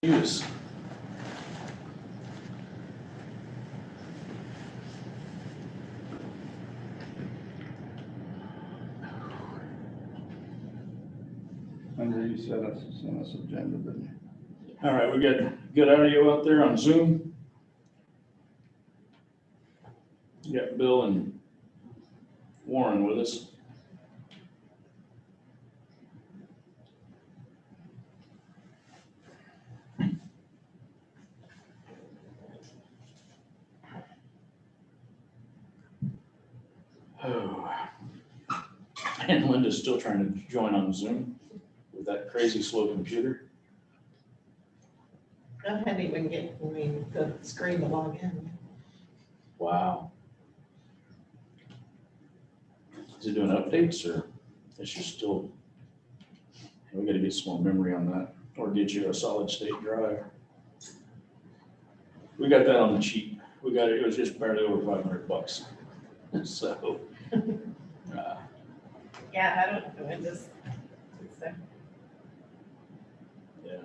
News. And you sent us agenda, didn't you? All right, we got good audio out there on Zoom. You got Bill and Warren with us. Oh. And Linda's still trying to join on Zoom with that crazy slow computer. I hadn't even the screen to log in. Wow. Is it doing updates or is she still? We gotta get some more memory on that or get you a solid state drive. We got that on the cheap. We got it, it was just barely over $500. So. Yeah, I don't know, it's Yeah.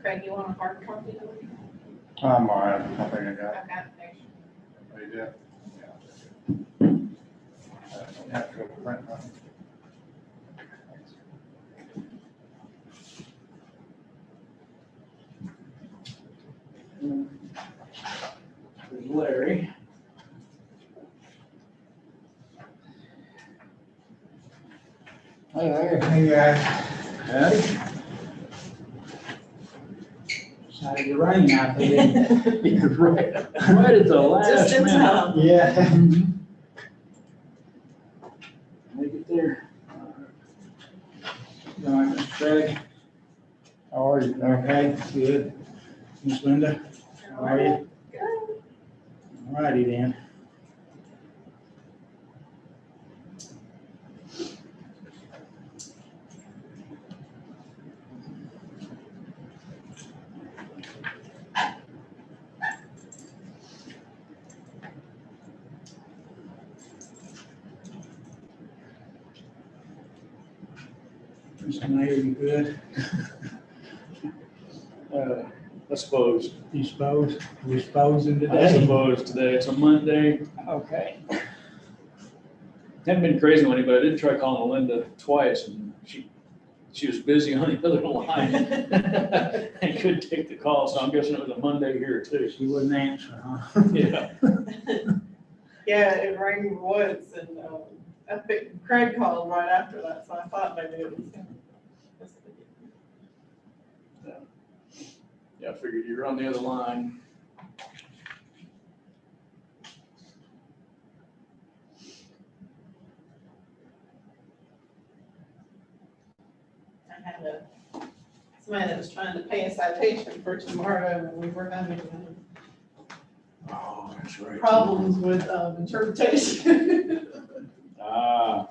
Craig, you want a hard copy of it? I'm all right, I think I got I've got it. it. You did? Yeah. I don't have to go print nothing. There's Larry. Hi there. Hey guys, Howdy. decided to rain out there. You're right. Right at the last Just in minute. time. Yeah. Make it there. All right, Mr. Craig. How are you? Okay, good. Miss Linda, how are you? Good. All righty then. Mr. Mayor, you good? I suppose. You suppose? You supposing I today? suppose today, it's a Monday. Okay. Haven't been crazy on it, but I did try calling Linda twice and she was busy on the other line. And couldn't take the call, so I'm guessing it was a Monday here too. She wouldn't answer, huh? Yeah. Yeah, it rained once and, I think Craig called right after that, so I thought maybe it was him. Yeah, I figured you were on the other line. I had somebody that was trying to pay a citation for tomorrow, and we were having Oh, that's right. problems with interpretation. Ah,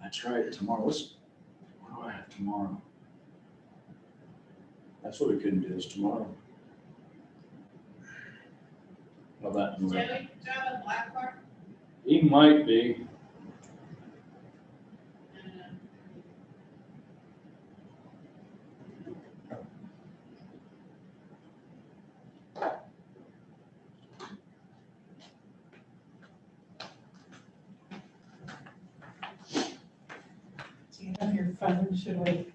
that's right, tomorrow, what do I have tomorrow? That's what we couldn't do is tomorrow. Well, that, Joey, Joe, black card? he might be. Do you have your phone, should we?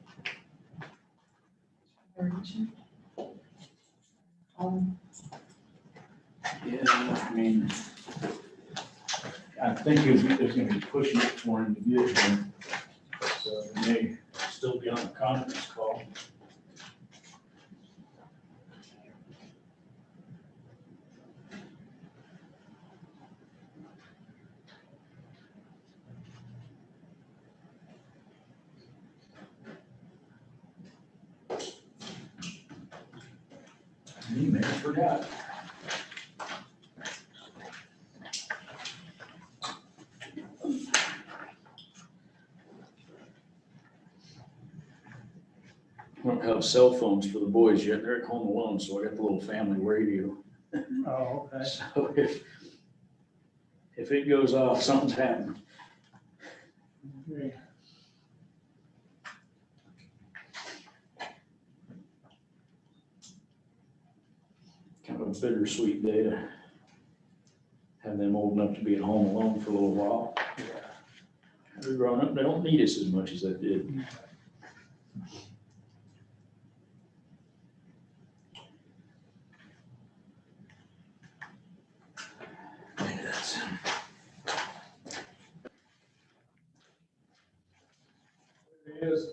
Yeah, I mean, I think there's gonna be pushing it for him to get here. So he may still be on a conference call. He may have forgot. don't have cell phones for the boys yet. They're at home alone, so I got the little family radio. Oh, okay. So if it goes off, something's happened. Okay. Kind of a bittersweet day to have them old enough to be at home alone for a little while. They're growing up, they don't need us as much as they did. Maybe that's him. There he is.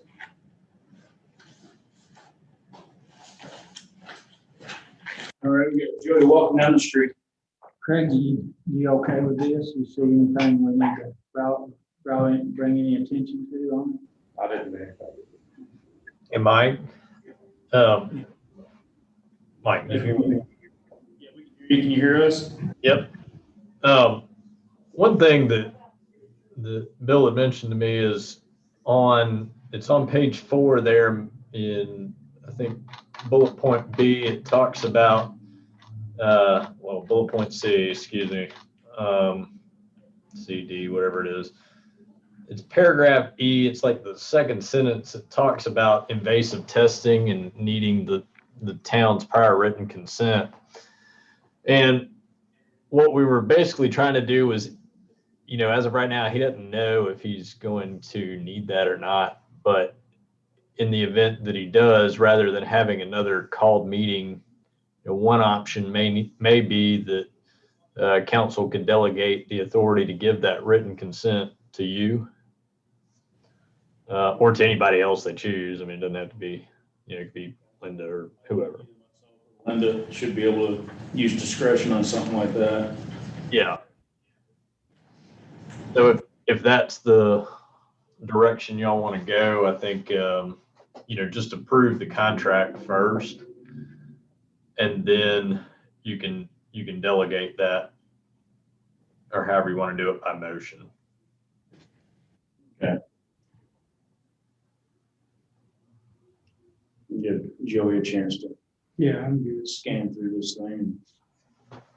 All right, we got Joey walking down the street. Craig, you okay with this? You see anything we need to bring any attention to on it? I didn't think that. Hey, Mike. Mike, you hear me? Yeah, we can hear you. Can you hear us? Yep. One thing that Bill had mentioned to me is it's on page 4 there in, I think, bullet point B. It talks about, bullet point C, excuse me, CD, whatever it is. It's paragraph E. It's like the second sentence. It talks about invasive testing and needing the town's prior written consent. And what we were basically trying to do was, as of right now, he doesn't know if he's going to need that or not. But in the event that he does, rather than having another called meeting, one option may be that council could delegate the authority to give that written consent to you or to anybody else they choose. I mean, it doesn't have to be, it could be Linda or whoever. Linda should be able to use discretion on something like that. Yeah. So if that's the direction y'all want to go, I think, just approve the contract first, and then you can delegate that, or however you want to do it by motion. Okay. Give Joey a chance to Yeah, I'm good. scan through this thing.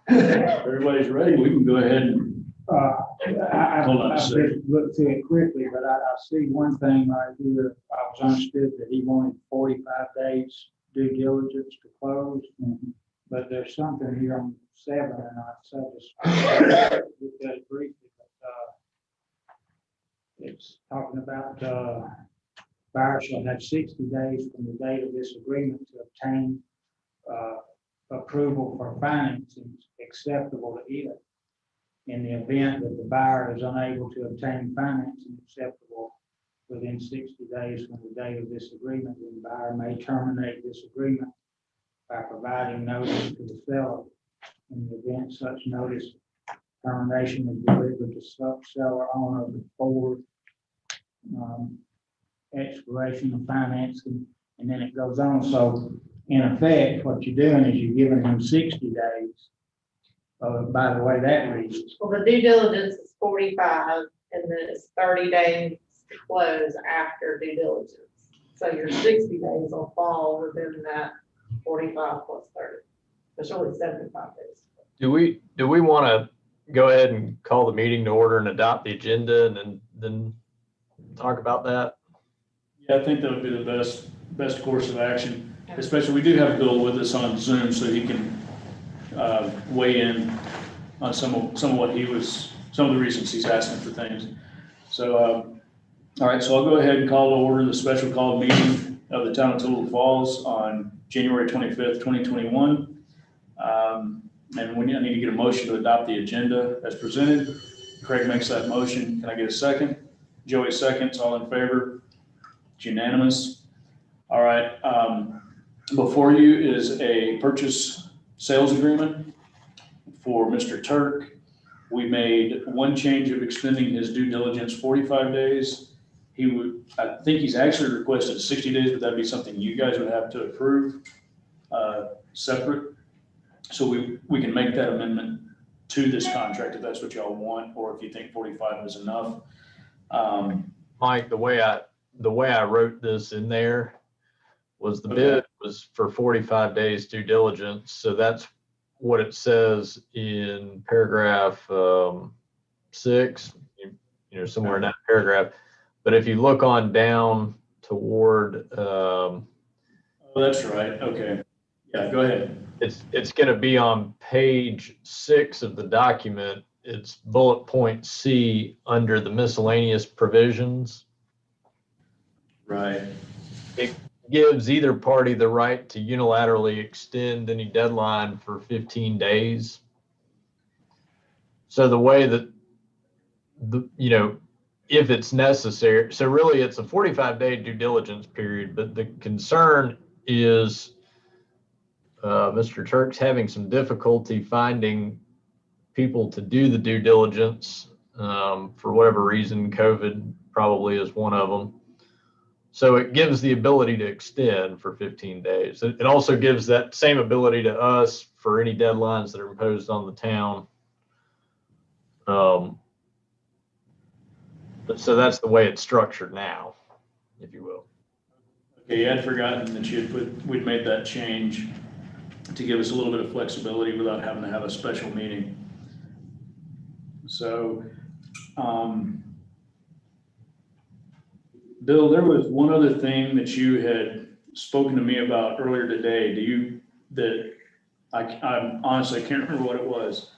If everybody's ready, we can go ahead and, Hold on a I've second. just looked through it quickly, but I see one thing right here. I was understood that he wanted 45 days due diligence to close. But there's something here on 7, and I just looked at it briefly. But, it's talking about buyer shall have 60 days from the date of this agreement to obtain approval for financing acceptable to it. In the event that the buyer is unable to obtain financing acceptable within 60 days from the date of this agreement, the buyer may terminate this agreement by providing notice to the seller. In the event such notice termination is delivered to seller owner before expiration of financing, and then it goes on. So in effect, what you're doing is you're giving him 60 days. By the way, that reads. Well, the due diligence is 45, and then it's 30 days to close after due diligence. So your 60 days will fall within that 45 plus 30. It's really 75 days. Do we want to go ahead and call the meeting to order and adopt the agenda, and then talk about that? yeah, I think that would be the best course of action. Especially, we do have Bill with us on Zoom, so he can weigh in on some of the reasons he's asking for things. So, all right, so I'll go ahead and call to order the special call meeting of the town of Tallulah Falls on January 25th, 2021. And I need to get a motion to adopt the agenda as presented. Craig makes that motion. Can I get a second? Joey seconds. All in favor? It's unanimous. All right. Before you is a purchase sales agreement for Mr. Turk. We made one change of extending his due diligence 45 days. I think he's actually requested 60 days, but that'd be something you guys would have to approve separate. So we can make that amendment to this contract if that's what y'all want, or if you think 45 is enough. Mike, the way I wrote this in there was the Okay. bid was for 45 days due diligence. So that's what it says in paragraph 6, somewhere in that paragraph. But if you look on down toward, Oh, that's right. Okay. Yeah, go ahead. it's going to be on page 6 of the document. It's bullet point C under the miscellaneous provisions. Right. It gives either party the right to unilaterally extend any deadline for 15 days. So the way that if it's necessary, so really it's a 45-day due diligence period, but the concern is Mr. Turk's having some difficulty finding people to do the due diligence for whatever reason. COVID probably is one of them. So it gives the ability to extend for 15 days. It also gives that same ability to us for any deadlines that are imposed on the town. So that's the way it's structured now, if you will. Okay, you had forgotten that we'd made that change to give us a little bit of flexibility without having to have a special meeting. So, Bill, there was one other thing that you had spoken to me about earlier today. I honestly can't remember what it was.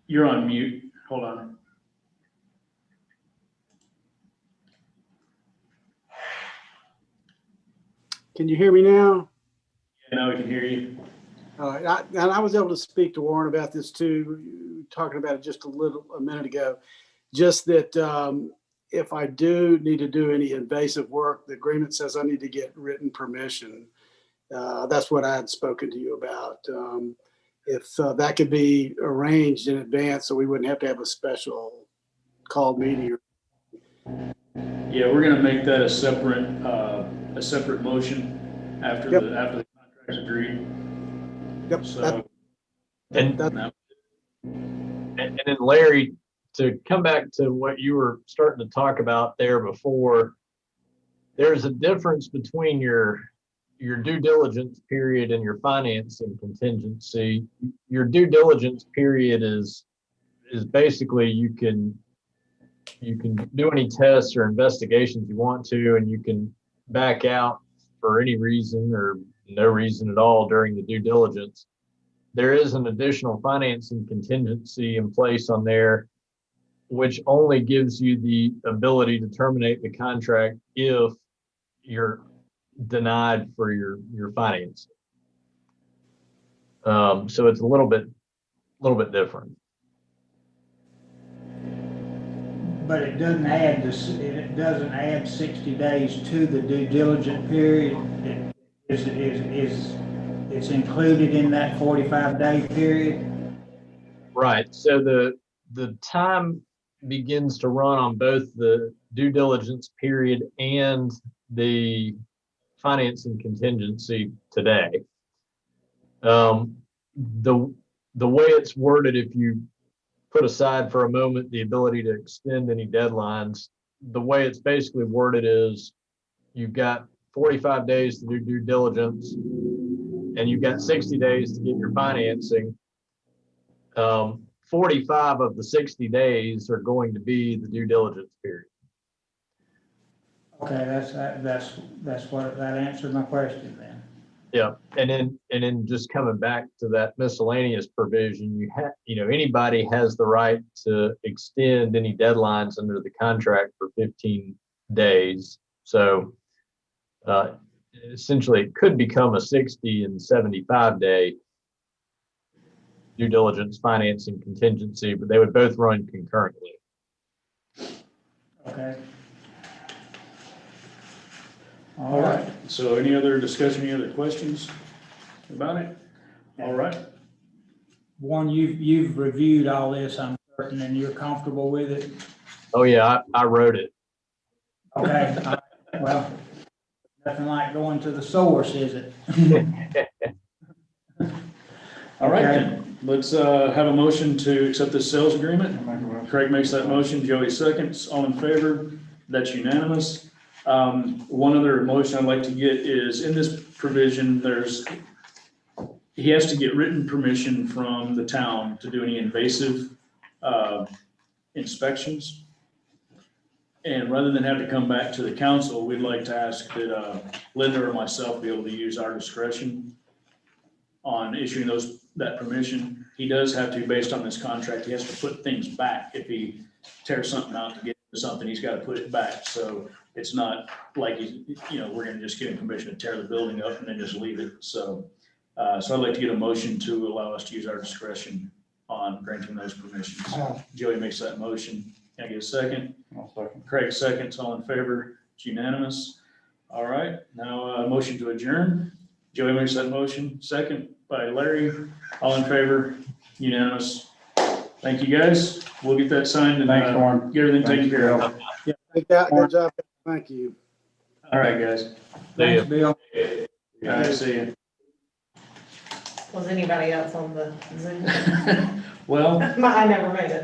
You're on mute. Hold on. Can you hear me now? Yeah, now we can hear you. And I was able to speak to Warren about this too, talking about it just a minute ago. Just that if I do need to do any invasive work, the agreement says I need to get written permission. That's what I had spoken to you about. If that could be arranged in advance, so we wouldn't have to have a special call meeting. Yeah, we're gonna make that a separate motion after Yep. after the contract's agreed. Yep. So, And that- And then Larry, to come back to what you were starting to talk about there before, there's a difference between your due diligence period and your financing contingency. Your due diligence period is basically you can do any tests or investigations you want to, and you can back out for any reason or no reason at all during the due diligence. There is an additional financing contingency in place on there, which only gives you the ability to terminate the contract if you're denied for your financing. So it's a little bit different. But it doesn't add this, it doesn't add 60 days to the due diligence period. It's included in that 45-day period. Right. So the time begins to run on both the due diligence period and the financing contingency today. The way it's worded, if you put aside for a moment the ability to extend any deadlines, the way it's basically worded is you've got 45 days to do due diligence and you've got 60 days to get your financing. 45 of the 60 days are going to be the due diligence period. Okay, that's what, that answered my question then. Yeah, and then just coming back to that miscellaneous provision, anybody has the right to extend any deadlines under the contract for 15 days. So essentially, it could become a 60 and 75-day due diligence financing contingency, but they would both run concurrently. Okay. all right. So any other discussion, any other questions about it? All right. Warren, you've reviewed all this, I'm certain, and you're comfortable with it? Oh yeah, I wrote it. Okay, well, nothing like going to the source, is it? All right, Okay. then. Let's have a motion to accept this sales agreement. Craig makes that motion, Joey seconds. All in favor? That's unanimous. One other motion I'd like to get is in this provision, he has to get written permission from the town to do any invasive inspections. And rather than have to come back to the council, we'd like to ask that Linda or myself be able to use our discretion on issuing that permission. He does have to, based on this contract, he has to put things back. If he tears something out to get something, he's got to put it back. So it's not like we're gonna just give him permission to tear the building up and then just leave it. So I'd like to get a motion to allow us to use our discretion on granting those permissions. Joey makes that motion. Can I get a second? I'll second. Craig seconds. All in favor? It's unanimous. All right, now motion to adjourn. Joey makes that motion. Second by Larry. All in favor? Unanimous. Thank you, guys. We'll get that signed and Thanks, Warren. get everything taken Thanks for care your of. help. Good job. Thank you. All right, guys. See ya. Bill. All right, see you. Was anybody else on the Zoom? Well. I never made it.